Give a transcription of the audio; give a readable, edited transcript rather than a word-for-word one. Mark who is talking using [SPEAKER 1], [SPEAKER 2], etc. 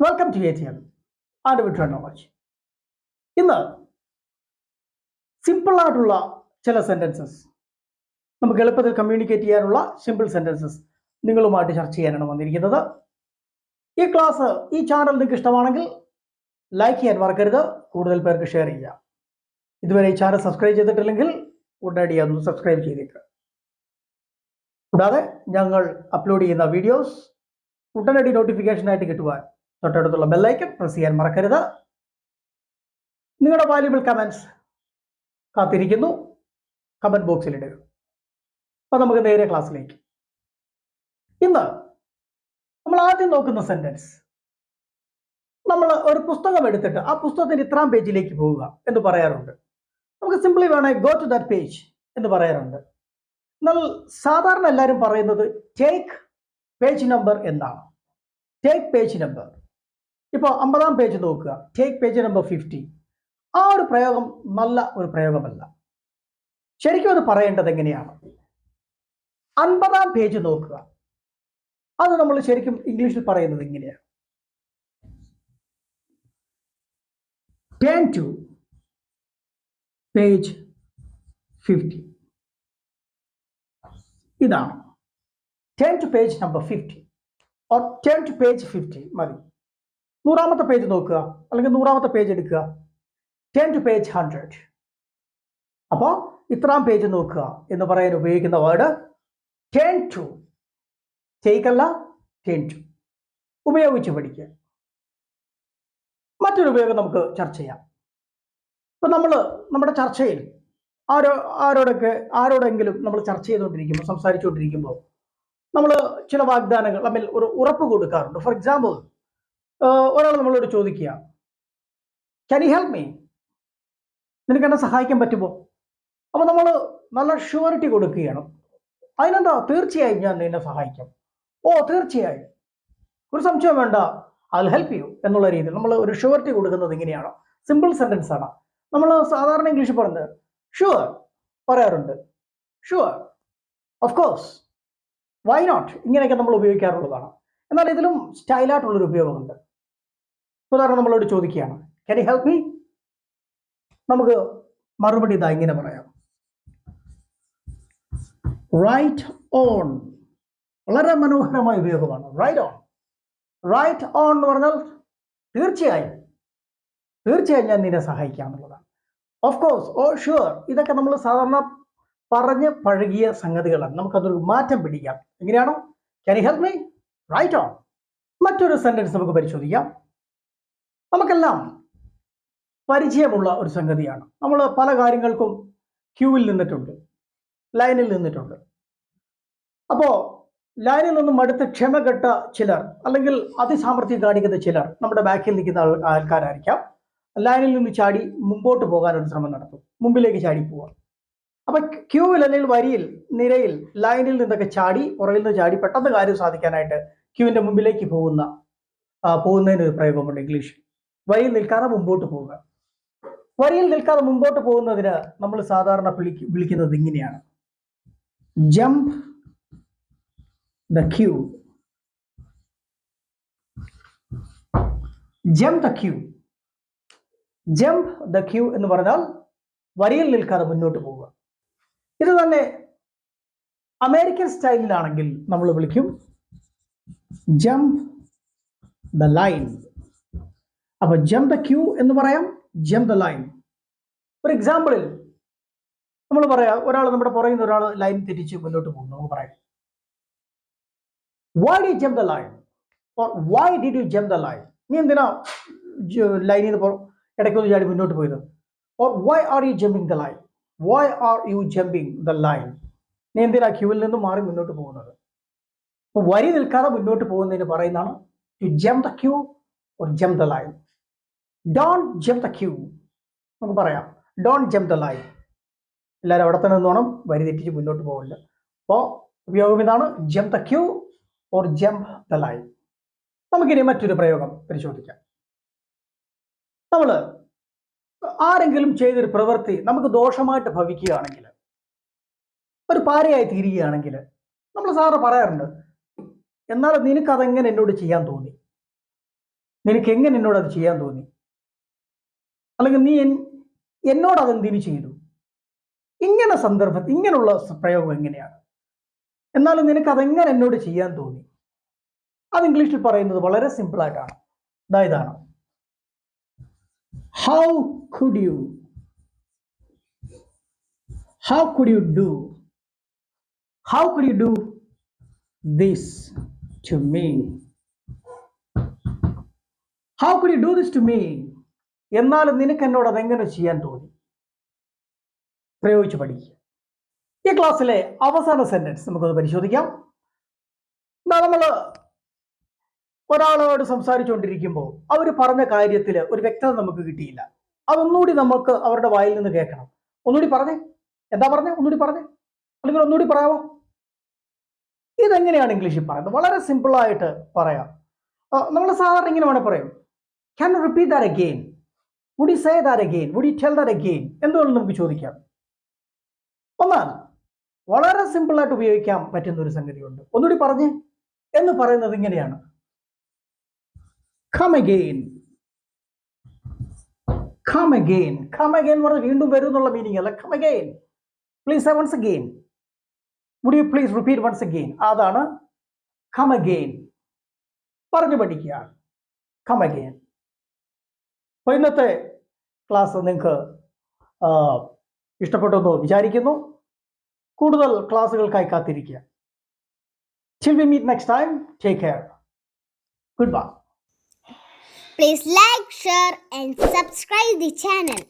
[SPEAKER 1] Welcome to ATM and വിട്ര knowledge. ഇന്ന് simple ആയിട്ടുള്ള ചില സെന്റൻസസ് നമുക്ക് എളുപ്പത്തിൽ കമ്മ്യൂണിക്കേറ്റ് ചെയ്യാനുള്ള സിമ്പിൾ സെന്റൻസസ് നിങ്ങളുമായിട്ട് ചർച്ച ചെയ്യാനാണ് വന്നിരിക്കുന്നത്. ഈ ക്ലാസ് ഈ ചാനൽ നിങ്ങൾക്ക് ഇഷ്ടമാണെങ്കിൽ ലൈക്ക് ചെയ്യാൻ മറക്കരുത്, കൂടുതൽ പേർക്ക് ഷെയർ ചെയ്യുക. ഇതുവരെ ഈ ചാനൽ സബ്സ്ക്രൈബ് ചെയ്തിട്ടില്ലെങ്കിൽ ഉടനടി ഒന്ന് സബ്സ്ക്രൈബ് ചെയ്തേക്കുക. കൂടാതെ ഞങ്ങൾ അപ്ലോഡ് ചെയ്യുന്ന വീഡിയോസ് ഉടനടി നോട്ടിഫിക്കേഷനായിട്ട് കിട്ടുവാൻ തൊട്ടടുത്തുള്ള ബെല്ലൈക്കൺ പ്രസ് ചെയ്യാൻ മറക്കരുത്. നിങ്ങളുടെ വാല്യുബിൾ കമൻസ് കാത്തിരിക്കുന്നു, കമന്റ് ബോക്സിൽ ഇടുക. അപ്പോൾ നമുക്ക് നേരെ ക്ലാസ്സിലേക്ക്. ഇന്ന് നമ്മൾ ആദ്യം നോക്കുന്ന സെന്റൻസ്, നമ്മൾ ഒരു പുസ്തകം എടുത്തിട്ട് ആ പുസ്തകത്തിന്റെ ഇത്രാം പേജിലേക്ക് പോവുക എന്ന് പറയാറുണ്ട്. നമുക്ക് സിംപ്ലി വേണമെങ്കിൽ ഗോ ടു ദാറ്റ് പേജ് എന്ന് പറയാറുണ്ട്. എന്നാൽ സാധാരണ എല്ലാവരും പറയുന്നത് ടേക്ക് പേജ് നമ്പർ എന്നാണ്. Take page number. ഇപ്പോൾ 50-ാം പേജ് നോക്കുക, ടേക്ക് പേജ് നമ്പർ 50. ആ ഒരു പ്രയോഗം നല്ല ഒരു പ്രയോഗമല്ല. ശരിക്കും അത് പറയേണ്ടത് എങ്ങനെയാണ്? 50-ാം പേജ് നോക്കുക, അത് നമ്മൾ ശരിക്കും ഇംഗ്ലീഷിൽ പറയുന്നത് ഇങ്ങനെയാണ്, ടേൺ ടു പേജ് 50. ഇതാണ് turn to page number 50 or turn to page 50 മതി. 100-ാമത്തെ പേജ് നോക്കുക, അല്ലെങ്കിൽ 100-ാമത്തെ പേജ് എടുക്കുക, ടേൺ ടു പേജ് 100. അപ്പോൾ ഇത്രാം പേജ് നോക്കുക എന്ന് പറയാൻ ഉപയോഗിക്കുന്ന വേർഡ് ടേൺ ടു. ടേക്ക് അല്ല, ടേൺ ടു ഉപയോഗിച്ച് പഠിക്കുക. മറ്റൊരു ഉപയോഗം നമുക്ക് ചർച്ച ചെയ്യാം. ഇപ്പം നമ്മൾ നമ്മുടെ ചർച്ചയിൽ ആരോടെങ്കിലും നമ്മൾ ചർച്ച ചെയ്തുകൊണ്ടിരിക്കുമ്പോൾ, സംസാരിച്ചുകൊണ്ടിരിക്കുമ്പോൾ നമ്മൾ ചില വാഗ്ദാനങ്ങൾ തമ്മിൽ ഒരു ഉറപ്പ് കൊടുക്കാറുണ്ട്. ഫോർ എക്സാമ്പിൾ, ഒരാൾ നമ്മളോട് ചോദിക്കുക, ക്യാൻ യു ഹെൽപ്പ് മീ? നിനക്ക് എന്നെ സഹായിക്കാൻ പറ്റുമോ? അപ്പോൾ നമ്മൾ നല്ല ഷുവറിറ്റി കൊടുക്കുകയാണ്. അതിനെന്താ, തീർച്ചയായും ഞാൻ നിന്നെ സഹായിക്കാം. ഓ തീർച്ചയായും, ഒരു സംശയം വേണ്ട, ഐ വിൽ ഹെൽപ്പ് യു എന്നുള്ള രീതിയിൽ നമ്മൾ ഒരു ഷുവറിറ്റി കൊടുക്കുന്നത് ഇങ്ങനെയാണ്. സിമ്പിൾ സെന്റൻസ് ആണ്. നമ്മൾ സാധാരണ ഇംഗ്ലീഷിൽ പറഞ്ഞത് ഷുവർ പറയാറുണ്ട്, sure, of course, why not, ഇങ്ങനെയൊക്കെ നമ്മൾ ഉപയോഗിക്കാറുള്ളതാണ്. എന്നാൽ ഇതിലും സ്റ്റൈലായിട്ടുള്ളൊരു ഉപയോഗമുണ്ട്. ഉദാഹരണം, നമ്മളോട് ചോദിക്കുകയാണ്, ക്യാൻ യു ഹെൽപ്പ് മീ? നമുക്ക് മറുപടി ഇതാ ഇങ്ങനെ പറയാം, റൈറ്റ് ഓൺ. വളരെ മനോഹരമായ ഉപയോഗമാണ് റൈറ്റ് ഓൺ. റൈറ്റ് ഓൺ എന്ന് പറഞ്ഞാൽ തീർച്ചയായും, തീർച്ചയായും ഞാൻ നിന്നെ സഹായിക്കാം എന്നുള്ളതാണ്. ഓഫ് കോഴ്സ്, ഓ ഷുവർ, ഇതൊക്കെ നമ്മൾ സാധാരണ പറഞ്ഞ് പഴകിയ സംഗതികളാണ്. നമുക്കതൊരു മാറ്റം പിടിക്കാം. എങ്ങനെയാണോ? Can you help me? Right on. മറ്റൊരു സെന്റൻസ് നമുക്ക് പരിശോധിക്കാം. നമുക്കെല്ലാം പരിചയമുള്ള ഒരു സംഗതിയാണ്. നമ്മൾ പല കാര്യങ്ങൾക്കും ക്യൂവിൽ നിന്നിട്ടുണ്ട്, ലൈനിൽ നിന്നിട്ടുണ്ട്. അപ്പോൾ ലൈനിൽ നിന്നും അടുത്ത് ക്ഷമ കെട്ട ചിലർ, അല്ലെങ്കിൽ അതിസാമർഥ്യം കാണിക്കുന്ന ചിലർ നമ്മുടെ ബാക്കിൽ നിൽക്കുന്ന ആൾക്കാരായിരിക്കാം. ലൈനിൽ നിന്ന് ചാടി മുമ്പോട്ട് പോകാൻ ഒരു ശ്രമം നടത്തും, മുമ്പിലേക്ക് ചാടി പോവാം. അപ്പൊ ക്യൂവിൽ അല്ലെങ്കിൽ വരിയിൽ, നിരയിൽ, ലൈനിൽ നിന്നൊക്കെ ചാടി, പുറകിൽ നിന്ന് ചാടി പെട്ടെന്ന് കാര്യം സാധിക്കാനായിട്ട് ക്യൂവിന്റെ മുമ്പിലേക്ക് പോകുന്നതിന് ഒരു പ്രയോഗമുണ്ട് ഇംഗ്ലീഷിൽ. വരിയിൽ നിൽക്കാതെ മുമ്പോട്ട് പോവുക. വരിയിൽ നിൽക്കാതെ മുമ്പോട്ട് പോകുന്നതിന് നമ്മൾ സാധാരണ വിളിക്കുന്നത് ഇങ്ങനെയാണ്, jump the queue. Jump the queue. Jump the queue എന്ന് പറഞ്ഞാൽ വരിയിൽ നിൽക്കാതെ മുന്നോട്ട് പോവുക. ഇത് തന്നെ അമേരിക്കൻ സ്റ്റൈലിലാണെങ്കിൽ നമ്മൾ വിളിക്കും ജംപ് ദ ലൈൻ. അപ്പൊ ജംപ് ദ ക്യൂ എന്ന് പറയാം, ജംപ് ദ ലൈൻ. ഒരു എക്സാമ്പിളിൽ നമ്മൾ പറയാം, ഒരാൾ നമ്മുടെ പുറകിൽ നിന്ന് ഒരാൾ ലൈൻ തിരിച്ച് മുന്നോട്ട് പോകും. നമുക്ക് പറയാം, why did you jump the line? or why did you jump the line? നീ എന്തിനാ ലൈനിൽ നിന്ന് ഇടയ്ക്കൊന്ന് ചാടി മുന്നോട്ട് പോയത്? or why are you jumping the line? why are you jumping the line? നീ എന്തിനാ ക്യൂവിൽ നിന്ന് മാറി മുന്നോട്ട് പോകുന്നത്? അപ്പോൾ വരി നിൽക്കാതെ മുന്നോട്ട് പോകുന്നതിന് പറയുന്നതാണ് to jump the queue or jump the line. don't jump the queue. നമുക്ക് പറയാം, don't jump the line. എല്ലാവരും അവിടെ തന്നെ നിന്നോണം, വരി തെറ്റിച്ച് മുന്നോട്ട് പോകില്ല. അപ്പോൾ ഉപയോഗം ഇതാണ്, jump the queue or jump the line. നമുക്കിനി മറ്റൊരു പ്രയോഗം പരിശോധിക്കാം. നമ്മൾ ആരെങ്കിലും ചെയ്തൊരു പ്രവൃത്തി നമുക്ക് ദോഷമായിട്ട് ഭവിക്കുകയാണെങ്കിൽ, ഒരു പാരയായി തീരുകയാണെങ്കിൽ, നമ്മൾ സാറ് പറയാറുണ്ട്, എന്നാൽ നിനക്കതെങ്ങനെ എന്നോട് ചെയ്യാൻ തോന്നി? നിനക്ക് എങ്ങനെ എന്നോട് അത് ചെയ്യാൻ തോന്നി? അല്ലെങ്കിൽ നീ എന്നോട് അതെന്തിനു ചെയ്തു? ഇങ്ങനെ സന്ദർഭത്തിൽ ഇങ്ങനെയുള്ള പ്രയോഗം എങ്ങനെയാണ്? എന്നാലും നിനക്ക് അതെങ്ങനെ എന്നോട് ചെയ്യാൻ തോന്നി? അത് ഇംഗ്ലീഷിൽ പറയുന്നത് വളരെ സിമ്പിൾ ആയിട്ടാണ്. ഇതാണ് how could you do this to me? How could you do this to me? എന്നാലും നിനക്ക് എന്നോട് അതെങ്ങനെ ചെയ്യാൻ തോന്നി? പ്രയോഗിച്ച് പഠിക്കുക. ഈ ക്ലാസ്സിലെ അവസാന സെന്റൻസ് നമുക്കത് പരിശോധിക്കാം. നമ്മൾ ഒരാളോട് സംസാരിച്ചുകൊണ്ടിരിക്കുമ്പോൾ അവർ പറഞ്ഞ കാര്യത്തിൽ ഒരു വ്യക്തത നമുക്ക് കിട്ടിയില്ല. അതൊന്നുകൂടി നമുക്ക് അവരുടെ വായിൽ നിന്ന് കേൾക്കണം. ഒന്നുകൂടി പറഞ്ഞേ, എന്താ പറഞ്ഞേ? ഒന്നുകൂടി പറഞ്ഞേ, അല്ലെങ്കിൽ ഒന്നുകൂടി പറയാമോ? ഇതെങ്ങനെയാണ് ഇംഗ്ലീഷിൽ പറയുന്നത്? വളരെ സിമ്പിളായിട്ട് പറയാം. നമ്മൾ സാധാരണ ഇങ്ങനെ വേണേൽ പറയും, can you repeat that again? Would you say that again? Would you tell that again? എന്തുകൊണ്ടും നമുക്ക് ചോദിക്കാം. ഒന്നാണ് വളരെ സിമ്പിളായിട്ട് ഉപയോഗിക്കാൻ പറ്റുന്ന ഒരു സംഗതിയുണ്ട്. ഒന്നുകൂടി പറഞ്ഞേ എന്ന് പറയുന്നത് ഇങ്ങനെയാണ്, come again. come again എന്ന് പറഞ്ഞാൽ വീണ്ടും വരും എന്നുള്ള മീനിങ് അല്ല. come again, please say once again. would you please repeat once again? അതാണ് come again. പറഞ്ഞു പഠിക്കുക, come again. അപ്പോൾ ഇന്നത്തെ ക്ലാസ് നിങ്ങൾക്ക് ഇഷ്ടപ്പെട്ടെന്ന് വിചാരിക്കുന്നു. കൂടുതൽ ക്ലാസ്സുകൾക്കായി കാത്തിരിക്കുക. till we meet next time, take care. Goodbye.
[SPEAKER 2] Please like, share and subscribe the channel.